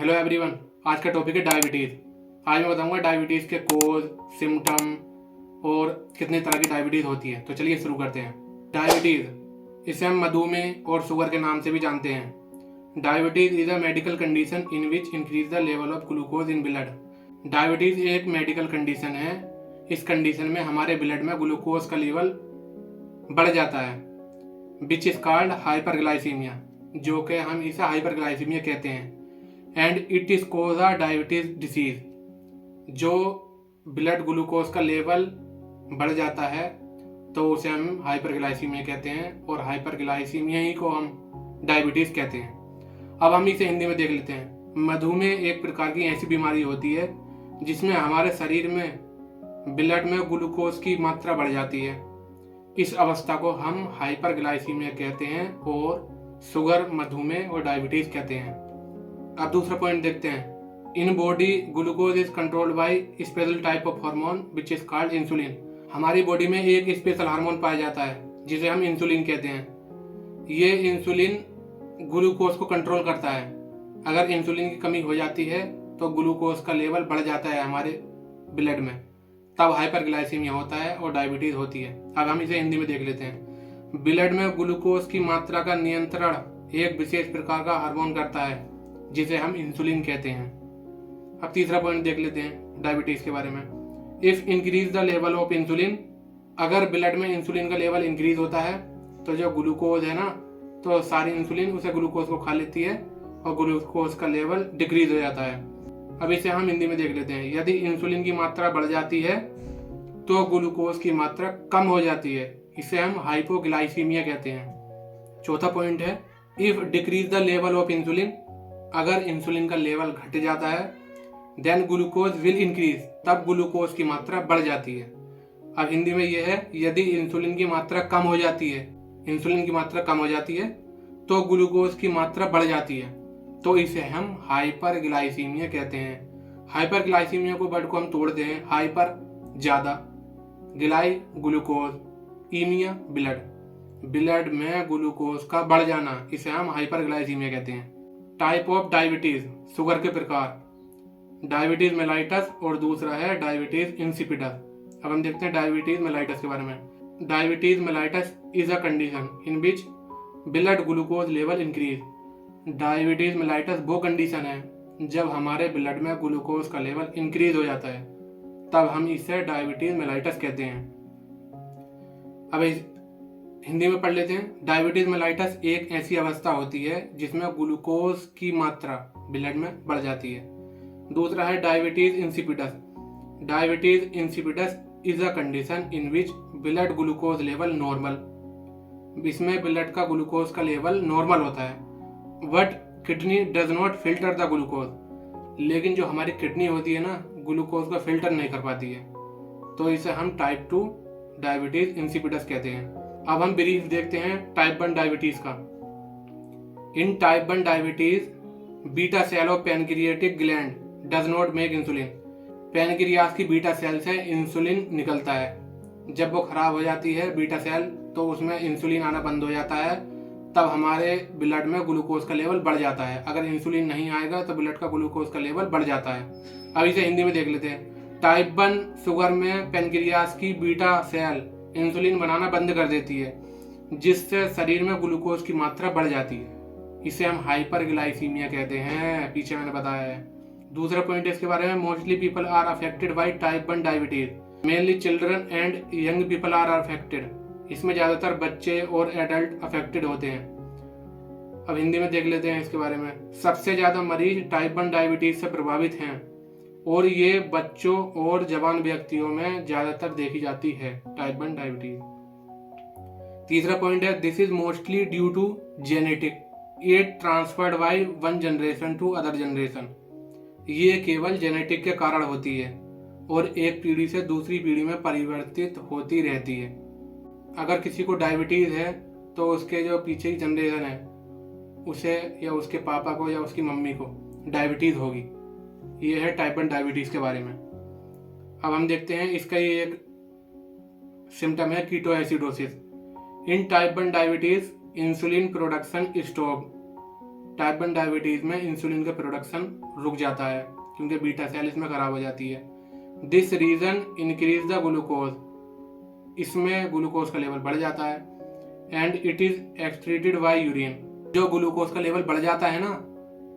Hello everyone. आज का topic है डायबिटीज़। आज मैं बताऊंगा डायबिटीज़ के कोज, सिम्टम और कितने तरह की डायबिटीज़ होती है। तो चलिए शुरू करते हैं। डायबिटीज़, इसे हम मधुमेह और शुगर के नाम से भी जानते हैं। Diabetes is a medical condition in which increase the level of glucose in blood. Diabetes एक मेडिकल कंडीशन है। इस कंडीशन में हमारे ब्लड में ग्लूकोज का लेवल बढ़ जाता है, विच इज कॉल्ड हाइपरग्लाइसीमिया, जो कि हम इसे हाइपरग्लाइसीमिया कहते हैं। And it is cause a diabetes disease. जो ब्लड ग्लूकोज का लेवल बढ़ जाता है तो उसे हम हाइपरग्लाइसीमिया कहते हैं, और हाइपरग्लाइसीमिया ही को हम डायबिटीज कहते हैं। अब हम इसे हिंदी में देख लेते हैं। मधुमेह एक प्रकार की ऐसी बीमारी होती है जिसमें हमारे शरीर में ब्लड में ग्लूकोज की मात्रा बढ़ जाती है। इस अवस्था को हम हाइपरग्लाइसीमिया कहते हैं और शुगर, मधुमेह और डायबिटीज कहते हैं। अब दूसरा पॉइंट देखते हैं। In body glucose is controlled by special type of hormone which is called insulin. हमारी बॉडी में एक स्पेशल हार्मोन पाया जाता है जिसे हम इंसुलिन कहते हैं। ये इंसुलिन ग्लूकोज को कंट्रोल करता है। अगर इंसुलिन की कमी हो जाती है तो ग्लूकोज का लेवल बढ़ जाता है हमारे ब्लड में, तब हाइपरग्लाइसीमिया होता है और डायबिटीज होती है। अब हम इसे हिंदी में देख लेते हैं। ब्लड में ग्लूकोज की मात्रा का नियंत्रण एक विशेष प्रकार का हार्मोन करता है जिसे हम इंसुलिन कहते हैं। अब तीसरा पॉइंट देख लेते हैं डायबिटीज के बारे में। If increase the level of insulin, अगर ब्लड में इंसुलिन का लेवल इंक्रीज होता है तो जो ग्लूकोज है ना, तो सारी इंसुलिन उसे ग्लूकोज को खा लेती है और ग्लूकोज का लेवल डिक्रीज हो जाता है। अब इसे हम हिंदी में देख लेते हैं। यदि इंसुलिन की मात्रा बढ़ जाती है तो ग्लूकोज की मात्रा कम हो जाती है, इसे हम हाइपोग्लाइसीमिया कहते हैं। चौथा पॉइंट है, if decrease the level of insulin, अगर इंसुलिन का लेवल घट जाता है देन ग्लूकोज विल इंक्रीज, तब ग्लूकोज की मात्रा बढ़ जाती है। अब हिंदी में यह है, यदि इंसुलिन की मात्रा कम हो जाती है, इंसुलिन की मात्रा कम हो जाती है तो ग्लूकोज की मात्रा बढ़ जाती है, तो इसे हम हाइपरग्लाइसीमिया कहते हैं। हाइपरग्लाइसीमिया को वर्ड को हम तोड़ते हैं। हाइपर ज्यादा, ग्लाई ग्लूकोज, ईमिया ब्लड, ब्लड में ग्लूकोज का बढ़ जाना, इसे हम हाइपरग्लाइसीमिया कहते हैं। टाइप ऑफ डायबिटीज, शुगर के प्रकार, डायबिटीज मेलाइटस और दूसरा है डायबिटीज इंसिपिडस। अब हम देखते हैं डायबिटीज मेलाइटस के बारे में। Diabetes mellitus is a condition in which blood glucose level increase. Diabetes mellitus वो कंडीशन है जब हमारे ब्लड में ग्लूकोज का लेवल इंक्रीज हो जाता है, तब हम इसे डायबिटीज मेलाइटस कहते हैं। अब हिंदी में पढ़ लेते हैं। डायबिटीज मेलाइटस एक ऐसी अवस्था होती है जिसमें ग्लूकोज की मात्रा ब्लड में बढ़ जाती है। दूसरा है diabetes insipidus. Diabetes insipidus is a condition in which blood glucose level normal. इसमें ब्लड का ग्लूकोज का लेवल नॉर्मल होता है, but kidney does not filter the glucose. लेकिन जो हमारी किडनी होती है ना, ग्लूकोज को फिल्टर नहीं कर पाती है, तो इसे हम टाइप 2 डायबिटीज इंसिपिडस कहते हैं। अब हम ब्रीफ देखते हैं टाइप 1 डायबिटीज का। In type 1 diabetes beta cell of pancreatic gland does not make insulin. Pancreas की बीटा सेल से इंसुलिन निकलता है। जब वो खराब हो जाती है बीटा सेल, तो उसमें इंसुलिन आना बंद हो जाता है, तब हमारे ब्लड में ग्लूकोज का लेवल बढ़ जाता है। अगर इंसुलिन नहीं आएगा तो ब्लड का ग्लूकोज का लेवल बढ़ जाता है। अब इसे हिंदी में देख लेते हैं। टाइप 1 शुगर में पैनक्रियास की बीटा सेल इंसुलिन बनाना बंद कर देती है, जिससे शरीर में ग्लूकोज की मात्रा बढ़ जाती है। इसे हम हाइपरग्लाइसीमिया कहते हैं, पीछे मैंने बताया है। दूसरा पॉइंट इसके बारे में, mostly people are affected by type 1 diabetes, mainly children and young people are affected. इसमें ज्यादातर बच्चे और एडल्ट अफेक्टेड होते हैं। अब हिंदी में देख लेते हैं इसके बारे में। सबसे ज्यादा मरीज टाइप 1 डायबिटीज से प्रभावित हैं और ये बच्चों और जवान व्यक्तियों में ज्यादातर देखी जाती है टाइप 1 डायबिटीज। तीसरा पॉइंट है, this is mostly due to genetic, it transferred by one generation to other generation. ये केवल जेनेटिक के कारण होती है और एक पीढ़ी से दूसरी पीढ़ी में परिवर्तित होती रहती है। अगर किसी को डायबिटीज है तो उसके जो पीछे की जनरेशन है उसे, या उसके पापा को या उसकी मम्मी को डायबिटीज होगी। ये है टाइप 1 डायबिटीज के बारे में। अब हम देखते हैं इसका ये एक सिम्टम है, ketoacidosis. In type 1 diabetes insulin production stop. Type 1 diabetes में इंसुलिन का प्रोडक्शन रुक जाता है क्योंकि बीटा सेल इसमें खराब हो जाती है। This reason increase the glucose, इसमें ग्लूकोज का लेवल बढ़ जाता है। And it is excreted by urine, जो ग्लूकोज का लेवल बढ़ जाता है ना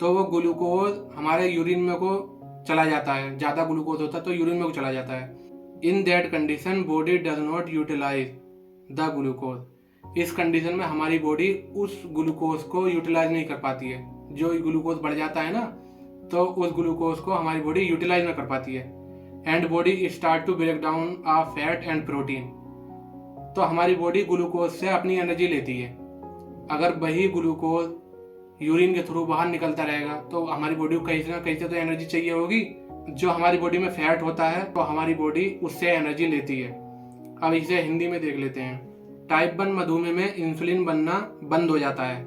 तो वो ग्लूकोज हमारे यूरिन में को चला जाता है, ज़्यादा ग्लूकोज होता है तो यूरिन में को चला जाता है। In that condition body does not utilise the glucose, इस कंडीशन में हमारी बॉडी उस ग्लूकोज को यूटिलाइज नहीं कर पाती है। जो ग्लूकोज बढ़ जाता है ना तो उस ग्लूकोज को हमारी बॉडी यूटिलाइज नहीं कर पाती है। And body start to break down a fat and protein, तो हमारी बॉडी ग्लूकोज से अपनी एनर्जी लेती है। अगर वही ग्लूकोज यूरिन के थ्रू बाहर निकलता रहेगा तो हमारी बॉडी को कहीं ना कहीं से तो एनर्जी चाहिए होगी। जो हमारी बॉडी में फैट होता है तो हमारी बॉडी उससे एनर्जी लेती है। अब इसे हिंदी में देख लेते हैं। टाइप 1 मधुमेह में इंसुलिन बनना बंद हो जाता है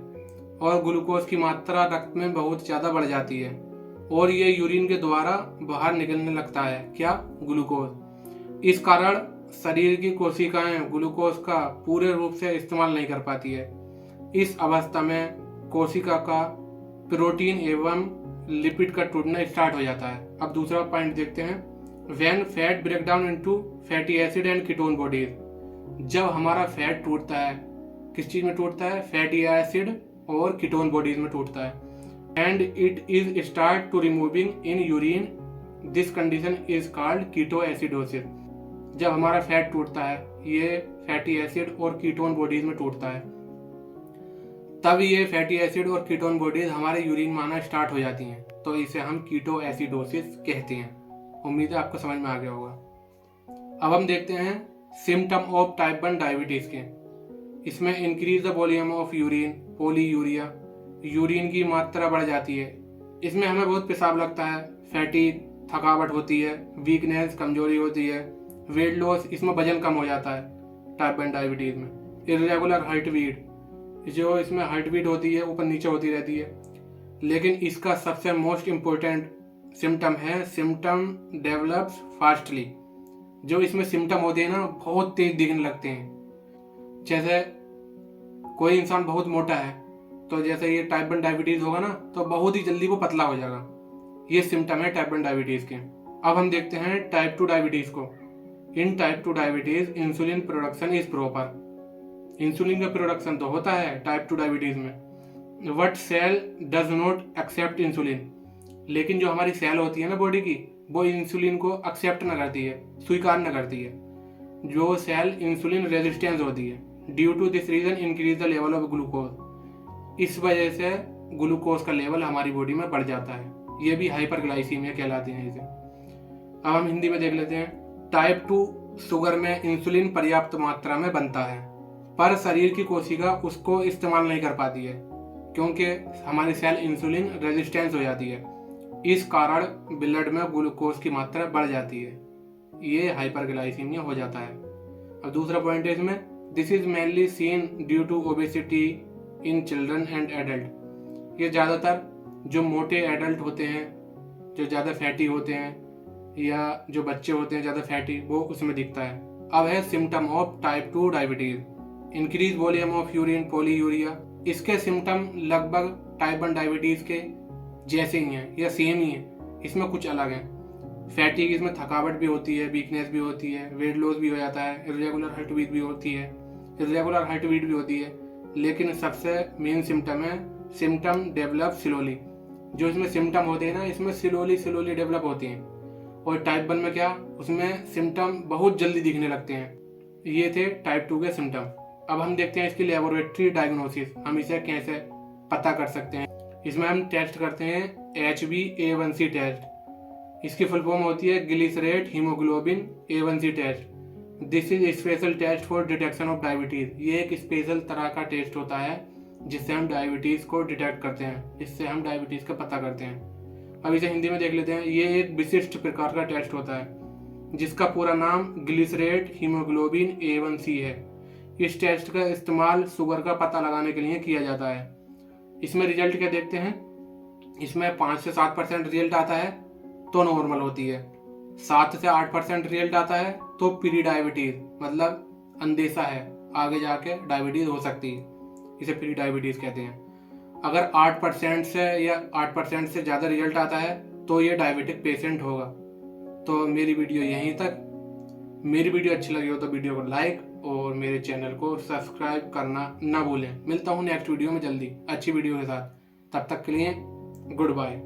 और ग्लूकोज की मात्रा रक्त में बहुत ज़्यादा बढ़ जाती है और ये यूरिन के द्वारा बाहर निकलने लगता है क्या, ग्लूकोज। इस कारण शरीर की कोशिकाएं ग्लूकोज का पूरे रूप से इस्तेमाल नहीं कर पाती है। इस अवस्था में कोशिका का प्रोटीन एवं लिपिड का टूटना स्टार्ट हो जाता है। अब दूसरा पॉइंट देखते हैं। When fat break down into fatty acid and ketone bodies, जब हमारा फैट टूटता है, किस चीज में टूटता है, फैटी एसिड और कीटोन बॉडीज में टूटता है। And it is start to removing in urine, this condition is called keto acidosis. जब हमारा फैट टूटता है, ये फैटी एसिड और कीटोन बॉडीज में टूटता है, तब ये फैटी एसिड और कीटोन बॉडीज हमारे यूरिन में आना स्टार्ट हो जाती हैं, तो इसे हम कीटो एसिडोसिस कहते हैं। उम्मीद है आपको समझ में आ गया होगा। अब हम देखते हैं सिम्टम ऑफ टाइप 1 डायबिटीज के। इसमें increase the volume of urine, polyuria, urine की मात्रा बढ़ जाती है। इसमें हमें बहुत पेशाब लगता है, फैटी, थकावट होती है, वीकनेस, कमजोरी होती है, वेट लॉस, इसमें वजन कम हो जाता है टाइप 1 डायबिटीज में। इरेगुलर हार्ट बीट, जो इसमें हार्ट बीट होती है ऊपर नीचे होती रहती है। लेकिन इसका सबसे मोस्ट इम्पोर्टेंट सिम्टम है सिम्टम डेवलप्स फास्टली, जो इसमें सिम्टम होते हैं ना बहुत तेज दिखने लगते हैं। जैसे कोई इंसान बहुत मोटा है तो जैसे ये टाइप 1 डायबिटीज होगा ना तो बहुत ही जल्दी वो पतला हो जाएगा। ये सिम्टम है टाइप 1 डायबिटीज के। अब हम देखते हैं टाइप 2 डायबिटीज को। In type 2 diabetes insulin production is proper, insulin का प्रोडक्शन तो होता है टाइप 2 डायबिटीज में। What cell does not accept insulin, लेकिन जो हमारी सेल होती है ना बॉडी की, वो इंसुलिन को एक्सेप्ट ना करती है, स्वीकार न करती है। जो सेल इंसुलिन रेजिस्टेंस होती है, due to this reason increase the level of glucose, इस वजह से ग्लूकोज का लेवल हमारी बॉडी में बढ़ जाता है। ये भी हाइपरग्लाइसीमिया कहलाती है इसे। अब हम हिंदी में देख लेते हैं। टाइप 2 शुगर में इंसुलिन पर्याप्त मात्रा में बनता है पर शरीर की कोशिका उसको इस्तेमाल नहीं कर पाती है क्योंकि हमारी सेल इंसुलिन रेजिस्टेंस हो जाती है। इस कारण ब्लड में ग्लूकोज की मात्रा बढ़ जाती है, ये हाइपरग्लाइसीमिया हो जाता है। अब दूसरा पॉइंट है इसमें, this is mainly seen due to obesity in children and adult. ये ज़्यादातर जो मोटे एडल्ट होते हैं, जो ज़्यादा फैटी होते हैं, या जो बच्चे होते हैं ज़्यादा फैटी, वो उसमें दिखता है। अब है symptom of type 2 diabetes. Increase volume of urine, polyuria. इसके सिम्टम लगभग टाइप 1 डायबिटीज के जैसे ही हैं या सेम ही हैं, इसमें कुछ अलग है। फैटीग, इसमें थकावट भी होती है, वीकनेस भी होती है, वेट लॉस भी हो जाता है, इरेगुलर हार्ट बीट भी होती है, लेकिन सबसे मेन सिम्टम है सिम्टम डेवलप स्लोली। जो इसमें सिम्टम होते हैं ना, इसमें स्लोली डेवलप होते हैं। और टाइप 1 में क्या, उसमें सिम्टम बहुत जल्दी दिखने लगते हैं। ये थे टाइप 2 के सिम्टम। अब हम देखते हैं इसकी लेबोरेटरी डायग्नोसिस, हम इसे कैसे पता कर सकते हैं। इसमें हम टेस्ट करते हैं HbA1c टेस्ट। इसकी फुल फॉर्म होती है glycated haemoglobin A1c test. This is special test for detection of diabetes. ये एक स्पेशल तरह का टेस्ट होता है जिससे हम डायबिटीज को डिटेक्ट करते हैं, इससे हम डायबिटीज का पता करते हैं। अब इसे हिंदी में देख लेते हैं। ये एक विशिष्ट प्रकार का टेस्ट होता है जिसका पूरा नाम ग्लिसरेट हीमोग्लोबिन A1c है। इस टेस्ट का इस्तेमाल शुगर का पता लगाने के लिए किया जाता है। इसमें रिजल्ट क्या देखते हैं, इसमें 5 से 7% रिजल्ट आता है तो नॉर्मल होती है, 7 से 8% रिजल्ट आता है तो प्री डायबिटीज, मतलब अंदेशा है, आगे जाके डायबिटीज हो सकती है, इसे प्री डायबिटीज कहते हैं। अगर 8% से या 8% से ज़्यादा रिजल्ट आता है तो ये डायबिटिक पेशेंट होगा। तो मेरी वीडियो यहीं तक। मेरी वीडियो अच्छी लगी हो तो वीडियो को लाइक और मेरे चैनल को सब्सक्राइब करना ना भूलें। मिलता हूँ नेक्स्ट वीडियो में जल्दी अच्छी वीडियो के साथ। तब तक के लिए गुड बाय।